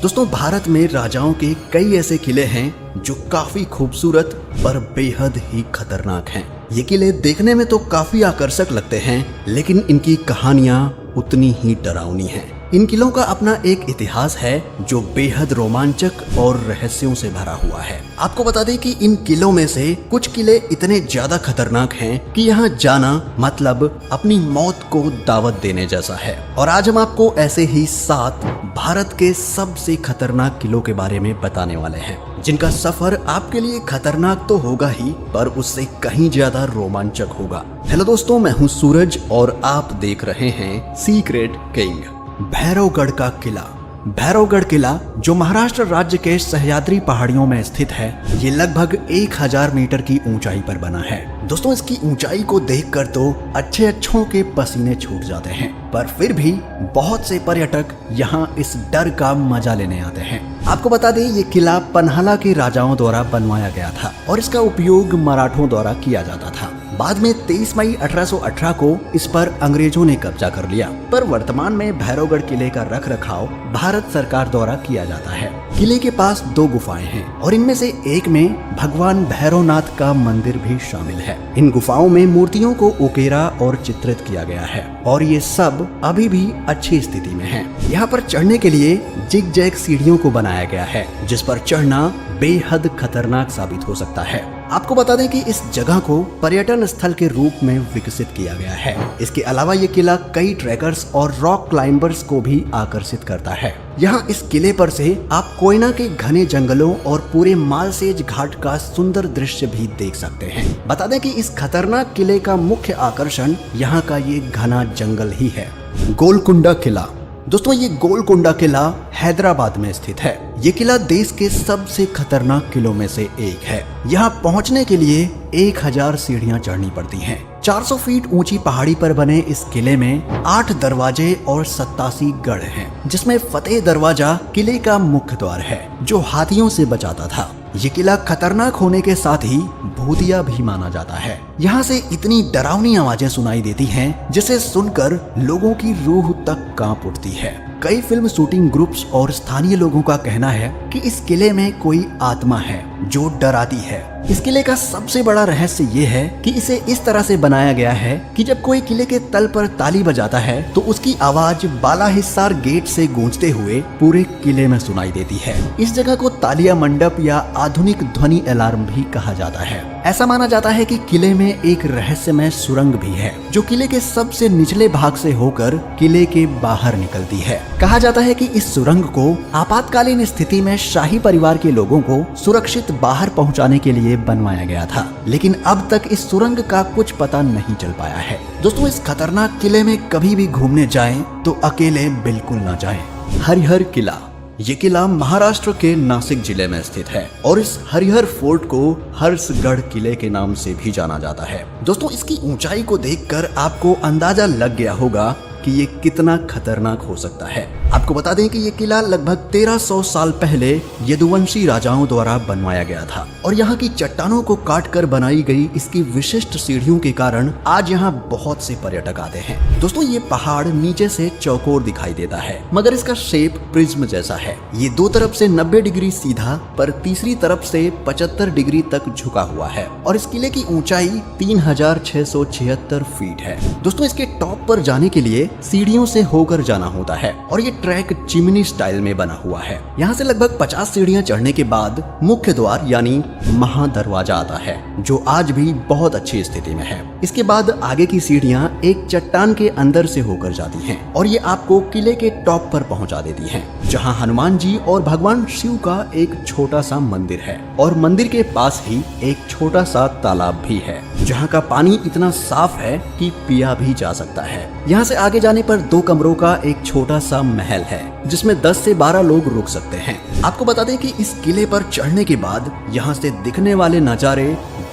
दोस्तों, भारत में राजाओं के कई ऐसे किले हैं जो काफी खूबसूरत पर बेहद ही खतरनाक हैं। ये किले देखने में तो काफी आकर्षक लगते हैं, लेकिन इनकी कहानियां उतनी ही डरावनी हैं। इन किलों का अपना एक इतिहास है जो बेहद रोमांचक और रहस्यों से भरा हुआ है। आपको बता दें कि इन किलों में से कुछ किले इतने ज्यादा खतरनाक हैं कि यहाँ जाना मतलब अपनी मौत को दावत देने जैसा है। और आज हम आपको ऐसे ही 7 भारत के सबसे खतरनाक किलों के बारे में बताने वाले हैं, जिनका सफर आपके लिए खतरनाक तो होगा ही, पर उससे कहीं ज्यादा रोमांचक होगा। हेलो दोस्तों, मैं हूँ सूरज और आप देख रहे हैं सीक्रेट किंग। भैरवगढ़ का किला। भैरवगढ़ किला जो महाराष्ट्र राज्य के सह्याद्री पहाड़ियों में स्थित है, ये लगभग 1000 मीटर की ऊंचाई पर बना है। दोस्तों, इसकी ऊंचाई को देखकर तो अच्छों के पसीने छूट जाते हैं, पर फिर भी बहुत से पर्यटक यहाँ इस डर का मजा लेने आते हैं। आपको बता दें, ये किला पन्हाला के राजाओं द्वारा बनवाया गया था और इसका उपयोग मराठों द्वारा किया जाता था। बाद में 23 मई 1818 को इस पर अंग्रेजों ने कब्जा कर लिया, पर वर्तमान में भैरवगढ़ किले का रखरखाव भारत सरकार द्वारा किया जाता है। किले के पास 2 गुफाएं हैं और इनमें से एक में भगवान भैरवनाथ का मंदिर भी शामिल है। इन गुफाओं में मूर्तियों को उकेरा और चित्रित किया गया है और ये सब अभी भी अच्छी स्थिति में है। यहाँ पर चढ़ने के लिए जिग जैग सीढ़ियों को बनाया गया है, जिस पर चढ़ना बेहद खतरनाक साबित हो सकता है। आपको बता दें कि इस जगह को पर्यटन स्थल के रूप में विकसित किया गया है। इसके अलावा ये किला कई ट्रैकर्स और रॉक क्लाइंबर्स को भी आकर्षित करता है। यहाँ इस किले पर से आप कोयना के घने जंगलों और पूरे मालसेज घाट का सुंदर दृश्य भी देख सकते हैं। बता दें कि इस खतरनाक किले का मुख्य आकर्षण यहाँ का ये घना जंगल ही है। गोलकुंडा किला। दोस्तों, ये गोलकुंडा किला हैदराबाद में स्थित है। ये किला देश के सबसे खतरनाक किलों में से एक है। यहाँ पहुँचने के लिए 1000 सीढ़ियाँ चढ़नी पड़ती हैं। 400 फीट ऊंची पहाड़ी पर बने इस किले में 8 दरवाजे और 87 गढ़ हैं, जिसमें फतेह दरवाजा किले का मुख्य द्वार है, जो हाथियों से बचाता था। ये किला खतरनाक होने के साथ ही भूतिया भी माना जाता है। यहाँ से इतनी डरावनी आवाजें सुनाई देती हैं, जिसे सुनकर लोगों की रूह तक कांप उठती है। कई फिल्म शूटिंग ग्रुप्स और स्थानीय लोगों का कहना है कि इस किले में कोई आत्मा है जो डराती है। इस किले का सबसे बड़ा रहस्य ये है कि इसे इस तरह से बनाया गया है कि जब कोई किले के तल पर ताली बजाता है तो उसकी आवाज बालाहिस्सार गेट से गूंजते हुए पूरे किले में सुनाई देती है। इस जगह को तालिया मंडप या आधुनिक ध्वनि अलार्म भी कहा जाता है। ऐसा माना जाता है कि किले में एक रहस्यमय सुरंग भी है, जो किले के सबसे निचले भाग से होकर किले के बाहर निकलती है। कहा जाता है कि इस सुरंग को आपातकालीन स्थिति में शाही परिवार के लोगों को सुरक्षित बाहर पहुंचाने के लिए बनवाया गया था, लेकिन अब तक इस सुरंग का कुछ पता नहीं चल पाया है। दोस्तों, इस खतरनाक किले में कभी भी घूमने जाएं तो अकेले बिल्कुल ना जाएं। हरिहर किला। ये किला महाराष्ट्र के नासिक जिले में स्थित है और इस हरिहर फोर्ट को हर्षगढ़ किले के नाम से भी जाना जाता है। दोस्तों, इसकी ऊंचाई को देखकर आपको अंदाजा लग गया होगा कि ये कितना खतरनाक हो सकता है। आपको बता दें कि ये किला लगभग 1300 साल पहले यदुवंशी राजाओं द्वारा बनवाया गया था और यहाँ की चट्टानों को काटकर बनाई गई इसकी विशिष्ट सीढ़ियों के कारण आज यहाँ बहुत से पर्यटक आते हैं। दोस्तों, ये पहाड़ नीचे से चौकोर दिखाई देता है, मगर इसका शेप प्रिज्म जैसा है। ये 2 तरफ से 90 डिग्री सीधा, पर तीसरी तरफ से 75 डिग्री तक झुका हुआ है और इस किले की ऊंचाई 3676 फीट है। दोस्तों, इसके टॉप पर जाने के लिए सीढ़ियों से होकर जाना होता है और ये ट्रैक चिमनी स्टाइल में बना हुआ है। यहाँ से लगभग 50 सीढ़ियाँ चढ़ने के बाद मुख्य द्वार यानी महादरवाजा आता है, जो आज भी बहुत अच्छी स्थिति में है। इसके बाद आगे की सीढ़ियाँ एक चट्टान के अंदर से होकर जाती हैं और ये आपको किले के टॉप पर पहुँचा देती हैं, जहाँ हनुमान जी और भगवान शिव का एक छोटा सा मंदिर है और मंदिर के पास ही एक छोटा सा तालाब भी है, जहाँ का पानी इतना साफ है कि पिया भी जा सकता है। यहाँ से आगे जाने पर 2 कमरों का एक छोटा सा महल है, जिसमें 10 से 12 लोग रुक सकते हैं। आपको बता दें कि इस किले पर चढ़ने के बाद यहाँ से दिखने वाले नज़ारे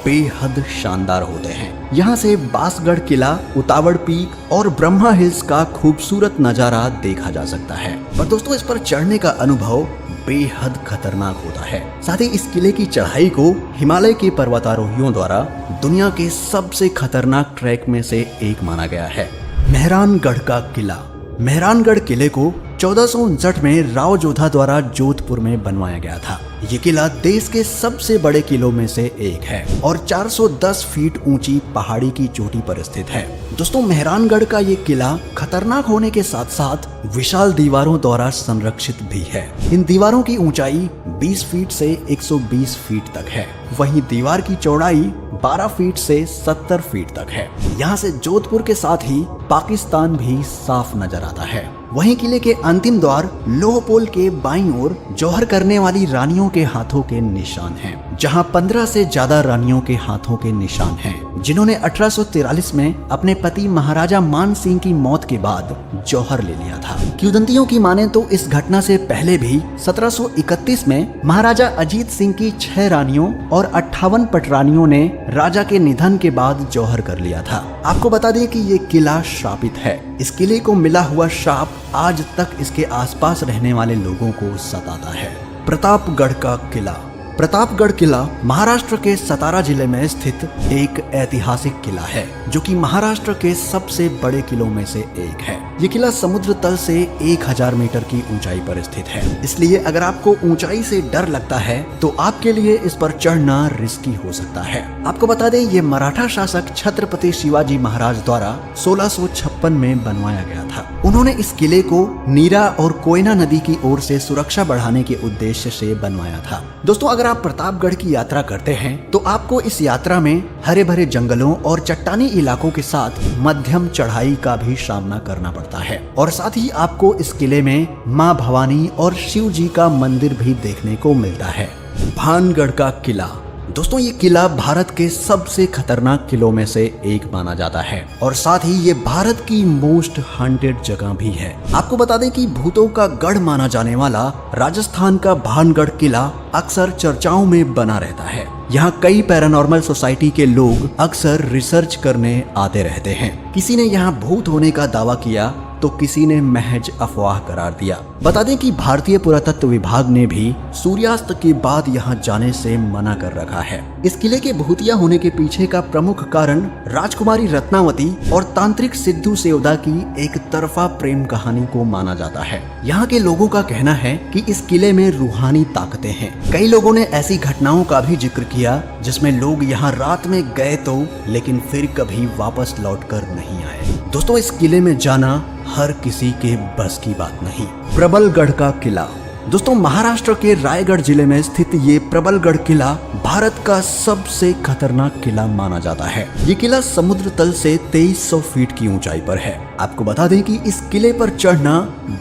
बेहद शानदार होते हैं। यहाँ से बासगढ़ किला, उतावड़ पीक और ब्रह्मा हिल्स का खूबसूरत नज़ारा देखा जा सकता है। पर दोस्तों, इस पर चढ़ने का अनुभव बेहद खतरनाक होता है। साथ ही इस किले की चढ़ाई को हिमालय के पर्वतारोहियों द्वारा दुनिया के सबसे खतरनाक ट्रैक में से एक माना गया है। मेहरानगढ़ का किला। मेहरानगढ़ किले को 1459 में राव जोधा द्वारा जोधपुर में बनवाया गया था। ये किला देश के सबसे बड़े किलों में से एक है और 410 फीट ऊंची पहाड़ी की चोटी पर स्थित है। दोस्तों, मेहरानगढ़ का ये किला खतरनाक होने के साथ साथ विशाल दीवारों द्वारा संरक्षित भी है। इन दीवारों की ऊंचाई 20 फीट से 120 फीट तक है। वहीं दीवार की चौड़ाई 12 फीट से 70 फीट तक है। यहाँ से जोधपुर के साथ ही पाकिस्तान भी साफ नजर आता है। वहीं किले के अंतिम द्वार लोह पोल के बाईं ओर जौहर करने वाली रानियों के हाथों के निशान हैं, जहां 15 से ज्यादा रानियों के हाथों के निशान हैं, जिन्होंने 1843 में अपने पति महाराजा मान सिंह की मौत के बाद जौहर ले लिया था। किंवदंतियों की माने तो इस घटना से पहले भी 1731 में महाराजा अजीत सिंह की 6 रानियों और 58 पटरानियों ने राजा के निधन के बाद जौहर कर लिया था। आपको बता दें कि ये किला श्रापित है। इस किले को मिला हुआ श्राप आज तक इसके आसपास रहने वाले लोगों को सताता है। प्रतापगढ़ का किला। प्रतापगढ़ किला महाराष्ट्र के सतारा जिले में स्थित एक ऐतिहासिक किला है, जो कि महाराष्ट्र के सबसे बड़े किलों में से एक है। ये किला समुद्र तल से 1000 मीटर की ऊंचाई पर स्थित है। इसलिए अगर आपको ऊंचाई से डर लगता है तो आपके लिए इस पर चढ़ना रिस्की हो सकता है। आपको बता दें, ये मराठा शासक छत्रपति शिवाजी महाराज द्वारा 1656 में बनवाया गया था। उन्होंने इस किले को नीरा और कोयना नदी की ओर से सुरक्षा बढ़ाने के उद्देश्य से बनवाया था। दोस्तों, अगर आप प्रतापगढ़ की यात्रा करते हैं तो आपको इस यात्रा में हरे भरे जंगलों और चट्टानी इलाकों के साथ मध्यम चढ़ाई का भी सामना करना पड़ता है और साथ ही आपको इस किले में मां भवानी और शिव जी का मंदिर भी देखने को मिलता है। भानगढ़ का किला। दोस्तों, ये किला भारत के सबसे खतरनाक किलों में से एक माना जाता है और साथ ही ये भारत की मोस्ट हॉन्टेड जगह भी है। आपको बता दें कि भूतों का गढ़ माना जाने वाला राजस्थान का भानगढ़ किला अक्सर चर्चाओं में बना रहता है। यहाँ कई पैरानॉर्मल सोसाइटी के लोग अक्सर रिसर्च करने आते रहते हैं। किसी ने यहाँ भूत होने का दावा किया तो किसी ने महज अफवाह करार दिया। बता दें कि भारतीय पुरातत्व विभाग ने भी सूर्यास्त के बाद यहाँ जाने से मना कर रखा है। इस किले के भूतिया होने के पीछे का प्रमुख कारण राजकुमारी रत्नावती और तांत्रिक सिद्धू सेवदा की एक तरफा प्रेम कहानी को माना जाता है। यहाँ के लोगों का कहना है कि इस किले में रूहानी ताकतें हैं। कई लोगों ने ऐसी घटनाओं का भी जिक्र किया जिसमें लोग यहाँ रात में गए तो लेकिन फिर कभी वापस लौटकर नहीं आए। दोस्तों, इस किले में जाना हर किसी के बस की बात नहीं। प्रबलगढ़ का किला। दोस्तों, महाराष्ट्र के रायगढ़ जिले में स्थित ये प्रबलगढ़ किला भारत का सबसे खतरनाक किला माना जाता है। ये किला समुद्र तल से 2300 फीट की ऊंचाई पर है। आपको बता दें कि इस किले पर चढ़ना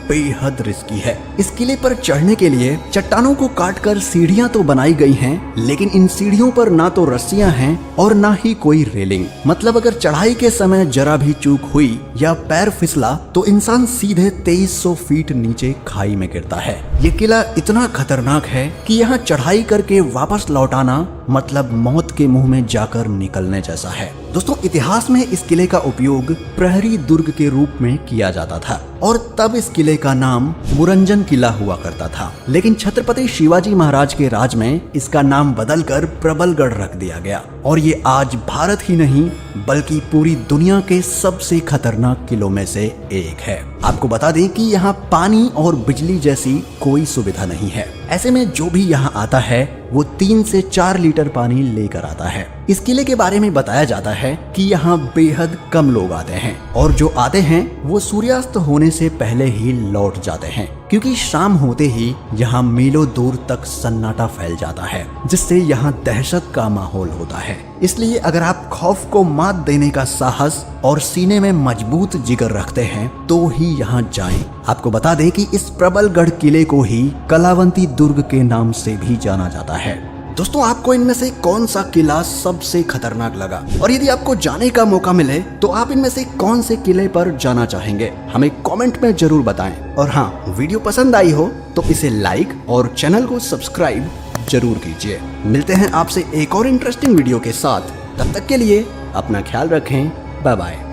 बेहद रिस्की है। इस किले पर चढ़ने के लिए चट्टानों को काटकर सीढ़ियां तो बनाई गई हैं, लेकिन इन सीढ़ियों पर ना तो रस्सियां हैं और ना ही कोई रेलिंग। मतलब अगर चढ़ाई के समय जरा भी चूक हुई या पैर फिसला तो इंसान सीधे 2300 फीट नीचे खाई में गिरता है। ये किला इतना खतरनाक है कि यहाँ चढ़ाई करके वापस लौटाना मतलब मौत के मुंह में जाकर निकलने जैसा है। दोस्तों, इतिहास में इस किले का उपयोग प्रहरी दुर्ग के रूप में किया जाता था और तब इस किले का नाम मुरंजन किला हुआ करता था, लेकिन छत्रपति शिवाजी महाराज के राज में इसका नाम बदलकर प्रबलगढ़ रख दिया गया और ये आज भारत ही नहीं बल्कि पूरी दुनिया के सबसे खतरनाक किलों में से एक है। आपको बता दें कि यहाँ पानी और बिजली जैसी कोई सुविधा नहीं है। ऐसे में जो भी यहाँ आता है वो 3 से 4 लीटर पानी लेकर आता है। इस किले के बारे में बताया जाता है कि यहाँ बेहद कम लोग आते हैं और जो आते हैं वो सूर्यास्त होने से पहले ही लौट जाते हैं, क्योंकि शाम होते ही यहाँ मीलों दूर तक सन्नाटा फैल जाता है, जिससे यहाँ दहशत का माहौल होता है। इसलिए अगर आप खौफ को मात देने का साहस और सीने में मजबूत जिगर रखते हैं तो ही यहाँ जाएं। आपको बता दें कि इस प्रबलगढ़ किले को ही कलावंती दुर्ग के नाम से भी जाना जाता है। दोस्तों, आपको इनमें से कौन सा किला सबसे खतरनाक लगा और यदि आपको जाने का मौका मिले तो आप इनमें से कौन से किले पर जाना चाहेंगे, हमें कमेंट में जरूर बताएं। और हाँ, वीडियो पसंद आई हो तो इसे लाइक और चैनल को सब्सक्राइब जरूर कीजिए। मिलते हैं आपसे एक और इंटरेस्टिंग वीडियो के साथ। तब तक के लिए अपना ख्याल रखें। Bye bye.